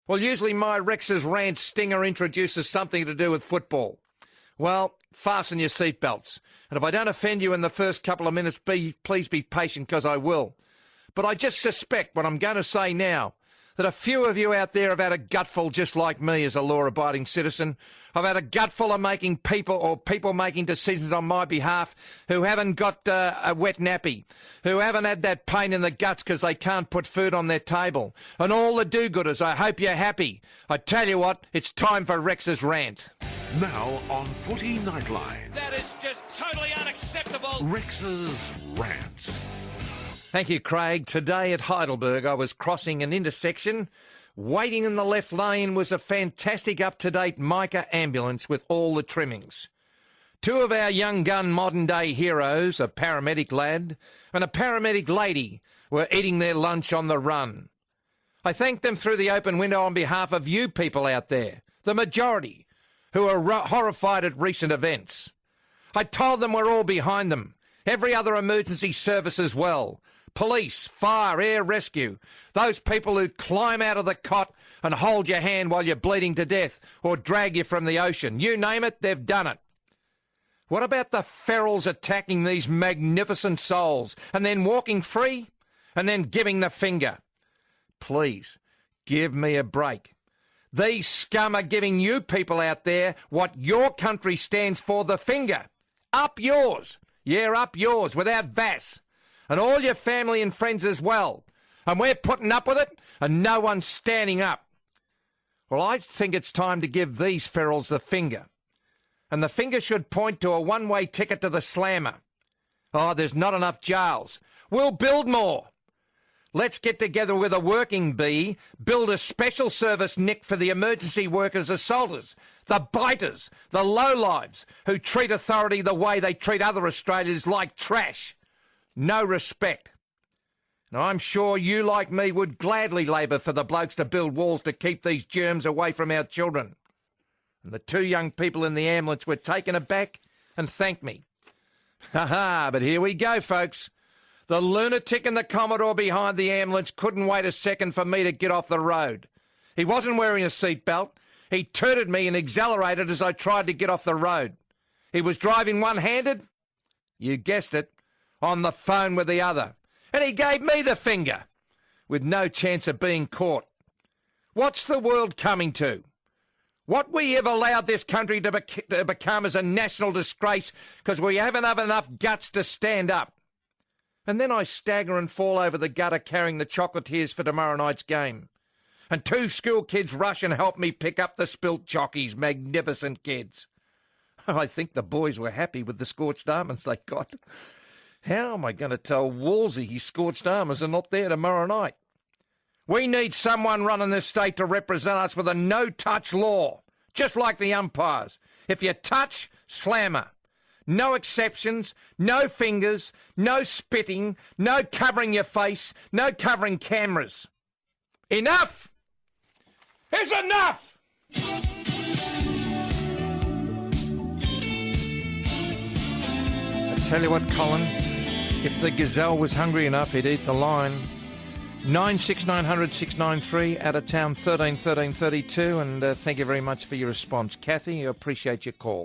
Well, usually my Rex's Rant stinger introduces something to do with football. Well, fasten your seatbelts. And if I don't offend you in the first couple of minutes, please be patient, because I will. But I just suspect what I'm going to say now, that a few of you out there have had a gutful just like me as a law-abiding citizen. I've had a gutful of making people making decisions on my behalf who haven't got a wet nappy, who haven't had that pain in the guts because they can't put food on their table. And all the do-gooders, I hope you're happy. I tell you what, it's time for Rex's Rant. Now on Footy Nightline. That is just totally unacceptable. Rex's Rant. Thank you, Craig. Today at Heidelberg, I was crossing an intersection. Waiting in the left lane was a fantastic up-to-date Mica ambulance with all the trimmings. Two of our young gun modern-day heroes, a paramedic lad and a paramedic lady, were eating their lunch on the run. I thanked them through the open window on behalf of you people out there, the majority, who are horrified at recent events. I told them we're all behind them, every other emergency service as well. Police, fire, air rescue, those people who climb out of the cot and hold your hand while you're bleeding to death or drag you from the ocean. You name it, they've done it. What about the ferals attacking these magnificent souls and then walking free and then giving the finger? Please, give me a break. These scum are giving you people out there what your country stands for, the finger. Up yours. Yeah, up yours, without Vass. And all your family and friends as well. And we're putting up with it, and no one's standing up. Well, I think it's time to give these ferals the finger. And the finger should point to a one-way ticket to the slammer. Oh, there's not enough jails. We'll build more. Let's get together with a working bee, build a special service nick for the emergency workers assaulters, the biters, the lowlives, who treat authority the way they treat other Australians, like trash. No respect. Now, I'm sure you, like me, would gladly labour for the blokes to build walls to keep these germs away from our children. And the two young people in the ambulance were taken aback and thanked me. Ha-ha, but here we go, folks. The lunatic and the Commodore behind the ambulance couldn't wait a second for me to get off the road. He wasn't wearing a seatbelt. He tooted me and accelerated as I tried to get off the road. He was driving one-handed. You guessed it. On the phone with the other. And he gave me the finger, with no chance of being caught. What's the world coming to? What we have allowed this country to become is a national disgrace because we haven't have enough guts to stand up. And then I stagger and fall over the gutter carrying the chocolatiers for tomorrow night's game. And two school kids rush and help me pick up the spilt jockeys, magnificent kids. I think the boys were happy with the scorched almonds they got. How am I going to tell Wolsey his scorched almonds are not there tomorrow night? We need someone running this state to represent us with a no-touch law, just like the umpires. If you touch, slammer. No exceptions, no fingers, no spitting, no covering your face, no covering cameras. Enough is enough! I tell you what, Colin, if the gazelle was hungry enough, he'd eat the lion. 96900 693, out of town 13 13 32, and thank you very much for your response. Kathy, I appreciate your call.